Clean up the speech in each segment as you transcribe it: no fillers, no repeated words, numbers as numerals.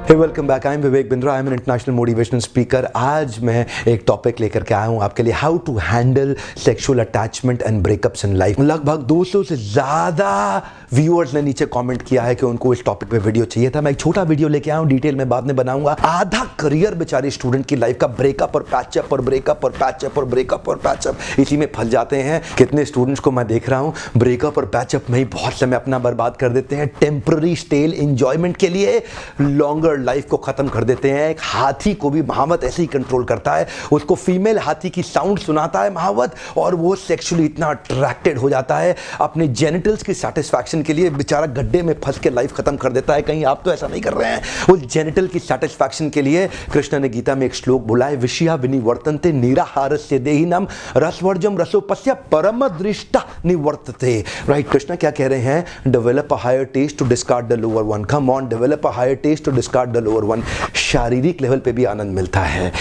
Hey welcome back. I am Vivek Bindra. I am an international motivational speaker. आज मैं एक topic लेकर के आया हूँ आपके लिए, how to handle sexual attachment and breakups in life. लगभग 200 से ज़्यादा व्यूअर्स ने नीचे कमेंट किया है कि उनको इस टॉपिक पे वीडियो चाहिए था। मैं एक छोटा वीडियो लेके आया हूँ, डिटेल में बाद में बनाऊंगा। आधा करियर बेचारे स्टूडेंट की लाइफ का ब्रेकअप और पैचअप और ब्रेकअप और पैचअप और ब्रेकअप और पैचअप, इसी में फंस जाते हैं। कितने स्टूडेंट्स को मैं देख रहा हूँ ब्रेकअप और पैचअप में ही बहुत समय अपना बर्बाद कर देते हैं, टेम्पररी स्टेल एंजॉयमेंट के लिए लॉन्गर लाइफ को खत्म कर देते हैं। एक हाथी को भी महावत ऐसे ही कंट्रोल करता है, उसको फीमेल हाथी की साउंड सुनाता है महावत, और वो सेक्सुअली इतना अट्रैक्टेड हो जाता है, अपने जेनिटल्स की सैटिस्फैक्शन के लिए बेचारा गड्ढे में फंस के लाइफ खत्म कर देता है। कहीं आप तो ऐसा नहीं कर रहे हैं? उस जेनिटल की सैटिस्फैक्शन के लिए कृष्ण ने गीता में एक श्लोक बोला है, विषया विनिवर्तन्ते निराहारस्य देहिनम रसवर्जम रसोपस्य परम दृष्टा निवर्तते। राइट, कृष्ण क्या कह रहे हैं? Develop a higher taste to discard the lower one. Come on, develop a higher taste to discard the lower one. शारीरिक लेवल पे भी आनंद मिलता है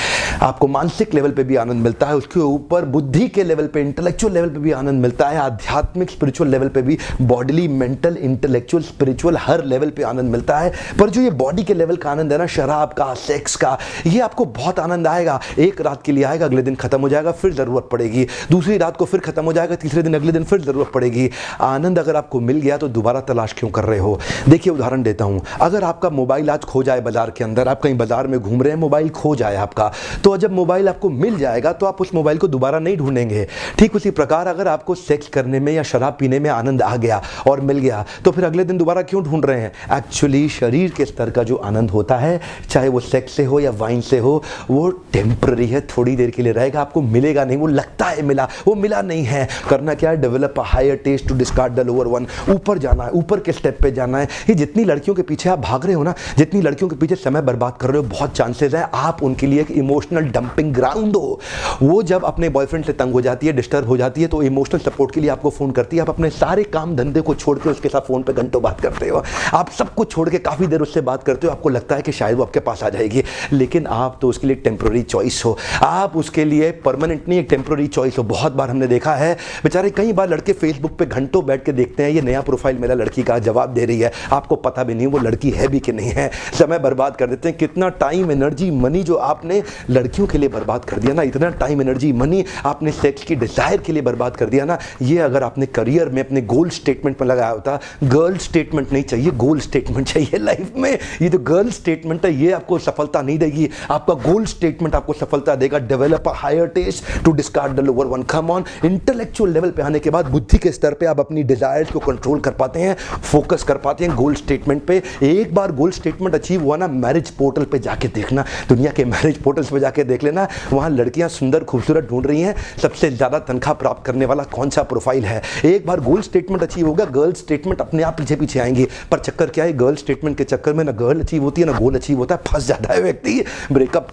आपको, मानसिक लेवल पे भी आनंद मिलता है, उसके ऊपर बुद्धि के लेवल पे, इंटेलेक्चुअल लेवल पे भी आनंद मिलता है, आध्यात्मिक स्पिरिचुअल लेवल पे भी, बॉडीली मेंटल इंटेलेक्चुअल स्पिरिचुअल हर लेवल पे आनंद मिलता है। पर जो ये बॉडी के लेवल का आनंद है ना, शराब का, सेक्स का, ये आपको बहुत आनंद आएगा। एक रात के लिए आएगा, अगले दिन खत्म हो जाएगा, फिर जरूरत पड़ेगी, दूसरी रात को फिर खत्म हो जाएगा, तीसरे दिन अगले दिन फिर जरूरत पड़ेगी। आनंद अगर आपको मिल गया तो दोबारा तलाश क्यों कर रहे हो? देखिए उदाहरण देता हूं, अगर आपका मोबाइल आज खो जाए बाजार के अंदर, आप कहीं बाजार में घूम रहे हैं, मोबाइल खो जाए आपका, तो जब मोबाइल आपको मिल जाएगा तो आप उस मोबाइल को दोबारा नहीं ढूंढेंगे। ठीक उसी प्रकार अगर आपको सेक्स करने में या शराब पीने में आनंद आ गया और मिल गया, तो फिर अगले दिन दोबारा क्यों ढूंढ रहे हैं? एक्चुअली शरीर के स्तर का जो आनंद होता है, चाहे वो सेक्स से हो या वाइन से हो, वो टेम्पररी है, थोड़ी देर के लिए रहेगा, आपको मिलेगा नहीं। वो लगता है मिला, वो मिला नहीं है। करना क्या है? Develop a higher taste to discard the lower one. ऊपर जाना है, ऊपर के स्टेप पे जाना है। ये जितनी लड़कियों के पीछे आप भाग रहे हो ना, जितनी लड़कियों के पीछे समय बर्बाद कर रहे हो, बहुत चांसेस है आप उनके लिए एक इमोशनल डंपिंग ग्राउंड हो। वो जब अपने बॉयफ्रेंड से तंग हो जाती है, डिस्टर्ब हो जाती है, तो इमोशनल सपोर्ट के लिए आपको फोन करती है। आप अपने सारे काम धंधे को छोड़ के उसके साथ फोन पे घंटों बात करते हो, आप सब कुछ छोड़ के काफी देर उससे बात करते हो, आपको लगता है कि शायद वो आपके पास आ जाएगी, लेकिन आप तो उसके लिए टेम्पररी चॉइस हो, आप उसके लिए परमानेंट नहीं, एक टेम्पररी चॉइस हो। बहुत बार हमने देखा है बेचारे, कई बार लड़के फेसबुक पे घंटों बैठ के देखते हैं, ये नया प्रोफाइल मेरा लड़की का जवाब दे रही है, आपको पता भी नहीं वो लड़की है भी कि नहीं है। समय बर्बाद कर देते हैं। कितना टाइम, एनर्जी, मनी जो आपने लड़कियों के लिए बर्बाद कर दिया ना, इतना टाइम, एनर्जी, मनी आपने सेक्स की डिजायर के लिए बर्बाद कर दिया ना, ये अगर आपने करियर में अपने गोल स्टेटमेंट में लगाया होता। गर्ल स्टेटमेंट नहीं चाहिए, गोल स्टेटमेंट चाहिए लाइफ में। ये जो गर्ल स्टेटमेंट है ये आपको सफलता नहीं देगी, आपका गोल स्टेटमेंट आपको सफलता देगा। Develop a higher taste to discard the lower one. Come on, intellectual level पे आने के बाद बुद्धि के स्तर पे आप अपनी डिजायर्स को कंट्रोल कर पाते हैं, फोकस कर पाते हैं गोल स्टेटमेंट पे। एक बार गोल स्टेटमेंट अचीव हुआ ना, मैरिज पोर्टल पे जाके देखना, दुनिया के मैरिज पोर्टल्स पे जाके देख लेना, वहां लड़कियां सुंदर खूबसूरत ढूंढ रही हैं, सबसे ज्यादा तनख्वाह प्राप्त करने वाला कौन सा प्रोफाइल है। एक बार गोल स्टेटमेंट अचीव होगा, गर्ल स्टेटमेंट अपने आप पीछे पीछे आएंगे। पर चक्कर क्या है? गर्ल स्टेटमेंट के चक्कर में ना गर्ल अचीव होती है ना गोल अचीव होता है, फंस जाता है व्यक्ति। Breakup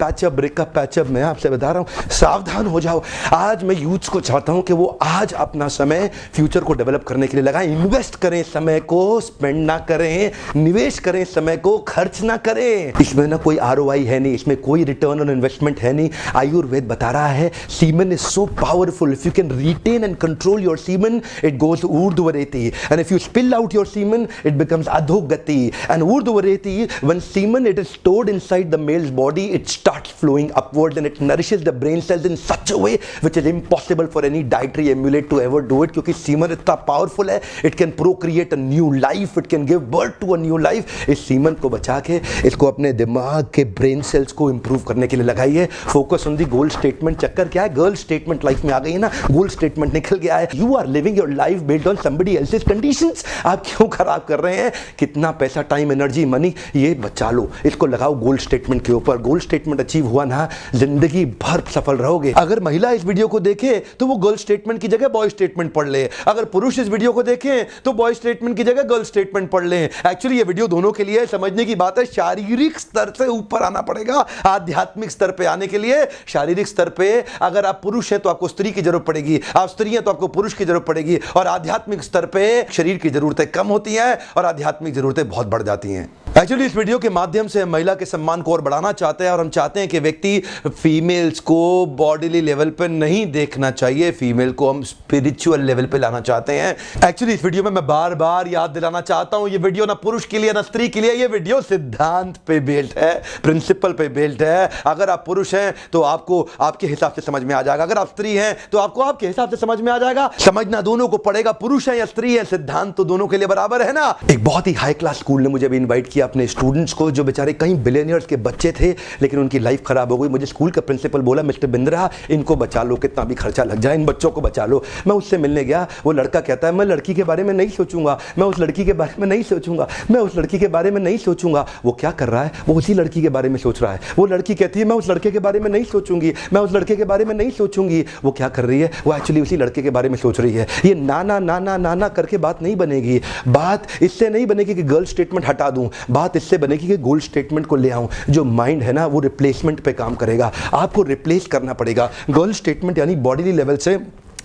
patchup. मैं आपसे बता रहा हूं, सावधान हो जाओ। आज मैं यूथ्स को चाहता हूं कि वो आज अपना समय फ्यूचर को डेवलप करने के लिए लगाएं। इन्वेस्ट करें, समय को स्पेंड ना करें, निवेश करें, समय को खर्च ना करें। इसमें ना कोई ROI है नहीं, इसमें कोई रिटर्न ऑन इन्वेस्टमेंट है नहीं। आयुर्वेद बता रहा है semen is so powerful, if you can retain and control your semen it goes urdhvareti, and if you spill out your semen it becomes adhogati, and urdhvareti, when semen it is stored inside the male's body it starts flowing upward and it nourishes the brain cells in such a way which is impossible for any dietary emulate to ever do it, क्योंकि semen इतना powerful है, it can procreate a new life, it can give birth to a new life. इस semen को बचा के इसको अपने दिमाग के ब्रेन सेल्स को इंप्रूव करने के लिए लगाइए। Focus on the goal statement. चक्कर क्या है? गर्ल स्टेटमेंट लाइफ में आ गई है ना, गोल स्टेटमेंट निकल गया है। You are living your life based on somebody else's conditions. आप क्यों खराब कर रहे हैं? कितना पैसा, टाइम, एनर्जी, मनी, ये बचा लो, इसको लगाओ गोल स्टेटमेंट के ऊपर। गोल स्टेटमेंट अचीव हुआ ना, जिंदगी भर सफल रहोगे। अगर महिला इस वीडियो को देखे तो वो गर्ल स्टेटमेंट की जगह बॉय स्टेटमेंट पढ़ ले, अगर पुरुष इस वीडियो को देखे तो बॉय स्टेटमेंट की जगह गर्ल स्टेटमेंट पढ़ ले। एक्चुअली ये वीडियो दोनों के लिए समझने की बात है। शारीरिक स्तर से ऊपर आना पड़ेगा, आध्यात्मिक स्तर पे आने के लिए। शारीरिक स्तर पे अगर आप पुरुष हैं तो आपको स्त्री की जरूरत पड़ेगी, आप स्त्री हैं तो आपको पुरुष की जरूरत पड़ेगी, और आध्यात्मिक स्तर पे शरीर की जरूरतें कम होती हैं और आध्यात्मिक जरूरतें बहुत बढ़ जाती हैं। एक्चुअली इस वीडियो के माध्यम से हम महिला के सम्मान को और बढ़ाना चाहते हैं और हम चाहते हैं कि व्यक्ति फीमेल्स को बॉडीली लेवल पे नहीं देखना चाहिए, फीमेल को हम स्पिरिचुअल लेवल पे लाना चाहते हैं। एक्चुअली इस वीडियो में मैं बार बार याद दिलाना चाहता हूं, ये वीडियो ना पुरुष के लिए ना स्त्री के लिए, ये वीडियो सिद्धांत पे बेस्ड है, प्रिंसिपल पे बेस्ड है। अगर आप पुरुष हैं तो आपको आपके हिसाब से समझ में आ जाएगा, अगर आप स्त्री हैं तो आपको आपके हिसाब से समझ में आ जाएगा। समझना दोनों को पड़ेगा, पुरुष है या स्त्री है, सिद्धांत तो दोनों के लिए बराबर है ना। एक बहुत ही हाई क्लास स्कूल ने मुझे भी इन्वाइट किया अपने स्टूडेंट्स को, जो बेचारे कई बिलियनियर्स के बच्चे थे लेकिन उनकी लाइफ खराब हो गई। मुझे स्कूल का प्रिंसिपल बोला, मिस्टर बिंद्रा इनको बचा लो, कितना भी खर्चा लग जाए इन बच्चों को बचा लो। मैं उससे मिलने गया, वो लड़का कहता है मैं लड़की के बारे में नहीं सोचूंगा, मैं उस लड़की के बारे में नहीं सोचूंगा, मैं उस लड़की के बारे में नहीं सोचूंगा। वो क्या कर रहा है, वो उसी लड़की के बारे में सोच रहा है। वो लड़की कहती है मैं उस लड़के के बारे में नहीं सोचूंगी, मैं उस लड़के के बारे में नहीं सोचूंगी। वो क्या कर रही है, वो एक्चुअली उसी लड़के के बारे में सोच रही है। ये नाना नाना नाना करके बात नहीं बनेगी। बात इससे नहीं बनेगी कि गर्ल स्टेटमेंट हटा दूं, बात इससे बनेगी कि गोल्ड स्टेटमेंट को ले आऊं। जो माइंड है ना वो रिप्लेसमेंट पे काम करेगा, आपको रिप्लेस करना पड़ेगा। गर्ल स्टेटमेंट यानी बॉडी लेवल से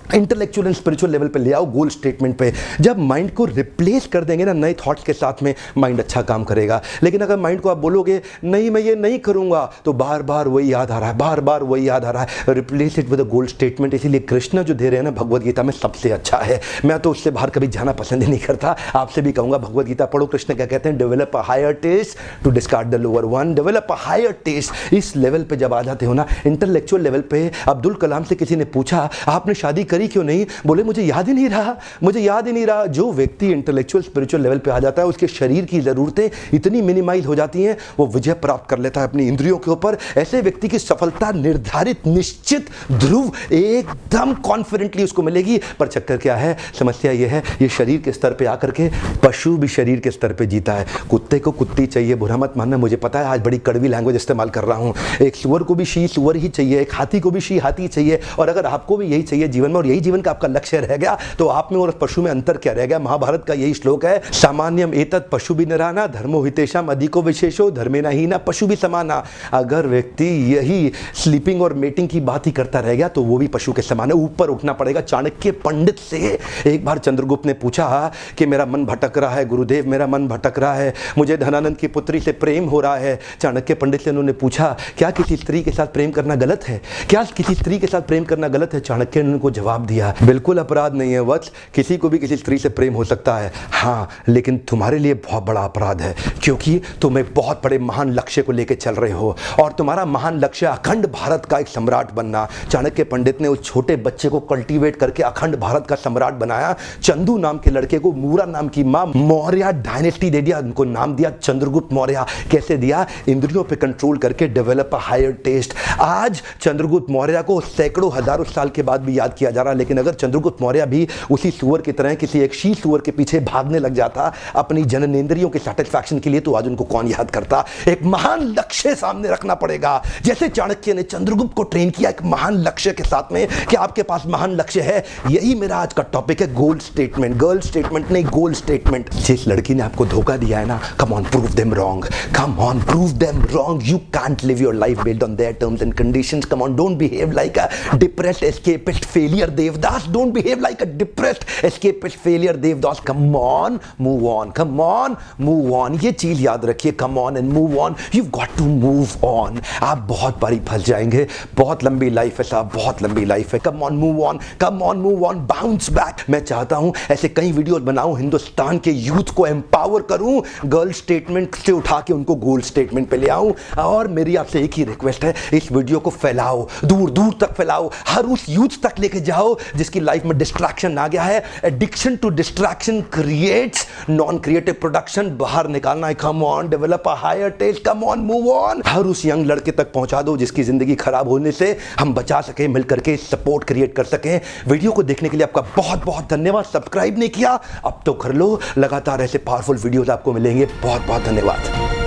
इंटेलेक्चुअल एंड स्पिरिचुअल लेवल पे ले आओ गोल स्टेटमेंट पे। जब माइंड को रिप्लेस कर देंगे ना नए थॉट्स के साथ में, माइंड अच्छा काम करेगा। लेकिन अगर माइंड को आप बोलोगे नहीं मैं ये नहीं करूंगा, तो बार बार वही याद आ रहा है, बार बार वही याद आ रहा है। Replace it with a goal statement. इसीलिए कृष्ण जो दे रहे हैं ना भगवद गीता में सबसे अच्छा है। मैं तो उससे बाहर कभी जाना पसंद ही नहीं करता। आपसे भी कहूंगा भगवद गीता पढ़ो। कृष्ण क्या कहते हैं, develop a higher taste to discard the lower one. Develop a higher taste. इस लेवल पे जब आ जाते हो ना इंटेलेक्चुअल लेवल पे, अब्दुल कलाम से किसी ने पूछा आपने शादी करी क्यों नहीं, बोले मुझे याद ही नहीं रहा, मुझे याद ही नहीं रहा। जो व्यक्ति इंटेलेक्चुअल स्पिरिचुअल लेवल पे आ जाता है उसके शरीर की जरूरतें इतनी मिनिमाइज हो जाती हैं, वो विजय प्राप्त कर लेता है अपनी इंद्रियों के ऊपर। ऐसे व्यक्ति की सफलता निर्धारित, निश्चित, ध्रुव, एकदम कॉन्फिडेंटली उसको मिलेगी। पर चक्कर क्या है, समस्या ये है, ये शरीर के स्तर पे आकर के पशु भी शरीर के स्तर पे जीता है। कुत्ते को कुत्ती चाहिए, बुरा मत मानना, मुझे पता है आज बड़ी कड़वी लैंग्वेज इस्तेमाल कर रहा हूं। एक सुअर को भी शी सुअर ही चाहिए, एक हाथी को भी शी हाथी चाहिए। और अगर आपको भी यही चाहिए जीवन में और यही जीवन का आपका लक्ष्य रह गया, तो आप में और पशु में अंतर क्या रह गया। महाभारत का यही श्लोक है, सामान्यम एतत् पशु भी नराना धर्मो हितेषाम अधिको विशेषो धर्मेना हीना पशु भी समाना। अगर व्यक्ति यही स्लीपिंग और मेटिंग की बात ही करता रह गया तो वो भी पशु के समान है। ऊपर उठना पड़ेगा। चाणक्य पंडित से एक बार चंद्रगुप्त ने पूछा कि मेरा मन भटक रहा है गुरुदेव, मेरा मन भटक रहा है, मुझे धनानंद की पुत्री से प्रेम हो रहा है। चाणक्य पंडित से उन्होंने पूछा क्या किसी स्त्री के साथ प्रेम करना गलत है, क्या किसी स्त्री के साथ प्रेम करना गलत है। चाणक्य ने उनको जवाब दिया बिल्कुल अपराध नहीं है वत्स, किसी को भी किसी स्त्री से प्रेम हो सकता है, हाँ लेकिन तुम्हारे लिए बहुत बड़ा अपराध है, क्योंकि तुम एक बहुत बड़े महान लक्ष्य को लेकर चल रहे हो और तुम्हारा महान लक्ष्य अखंड भारत का एक सम्राट बनना। चाणक्य पंडित ने उस छोटे बच्चे को कल्टीवेट करके अखंड भारत का सम्राट बनाया। चंदू नाम के लड़के को मूरा नाम की मां मौर्य डायनेस्टी दे दिया, उनको नाम दिया चंद्रगुप्त मौर्य। कैसे दिया, इंद्रियों पे कंट्रोल करके, डेवलप अ हायर टेस्ट। आज चंद्रगुप्त मौर्य को सैकड़ों हजारों साल के बाद भी याद किया जा रहा है, लेकिन अगर चंद्रगुप्त मौर्य भी उसी सुअर की तरह किसी एक शी सुअर के पीछे भागने लग जाता अपनी जननेंद्रियों के सैटिस्फैक्शन के लिए, तो आज उनको कौन याद करता। एक महान लक्ष्य सामने रखना पड़ेगा, जैसे चाणक्य ने चंद्रगुप्त को ट्रेन किया एक महान लक्ष्य के साथ में कि आपके पास महान लक्ष्य है। यही मेरा आज का टॉपिक है, गोल स्टेटमेंट। गर्ल स्टेटमेंट नहीं, गोल स्टेटमेंट। जिस लड़की ने आपको धोखा दिया है ना, come on prove them wrong, come on prove them wrong. You can't live your life based on their terms and conditions. Come on, don't behave like a depressed escapist failure Devdas. Don't behave like a depressed escapist failure Devdas. come on move on, come on move on। ये चीज याद रखिए, come on and move on, you've got to move on। आप बहुत बारी फंस जाएंगे, बहुत लंबी लाइफ है साहब, बहुत लंबी लाइफ है। come on move on, come on move on, bounce back। मैं चाहता हूं ऐसे कई वीडियोस बनाऊं, हिंदुस्तान के यूथ को एम्पावर करूं, गर्ल स्टेटमेंट से उठा के उनको गोल स्टेटमेंट पे ले आऊं। और मेरी आपसे एक ही रिक्वेस्ट है, इस वीडियो को फैलाओ, दूर दूर तक फैलाओ, हर उस यूथ तक लेके जाओ जिसकी लाइफ में डिस्ट्रैक्शन आ गया है। Addiction to distraction creates non creative production. बाहर निकालना है। Come on, develop a higher taste, come on move on. हर उस यंग लड़के तक पहुंचा दो जिसकी जिंदगी खराब होने से हम बचा सके, मिलकर के सपोर्ट क्रिएट कर सकें। वीडियो को देखने के लिए आपका बहुत बहुत धन्यवाद। सब्सक्राइब नहीं किया अब तो कर लो, लगातार ऐसे पावरफुल वीडियोस आपको मिलेंगे। बहुत बहुत धन्यवाद।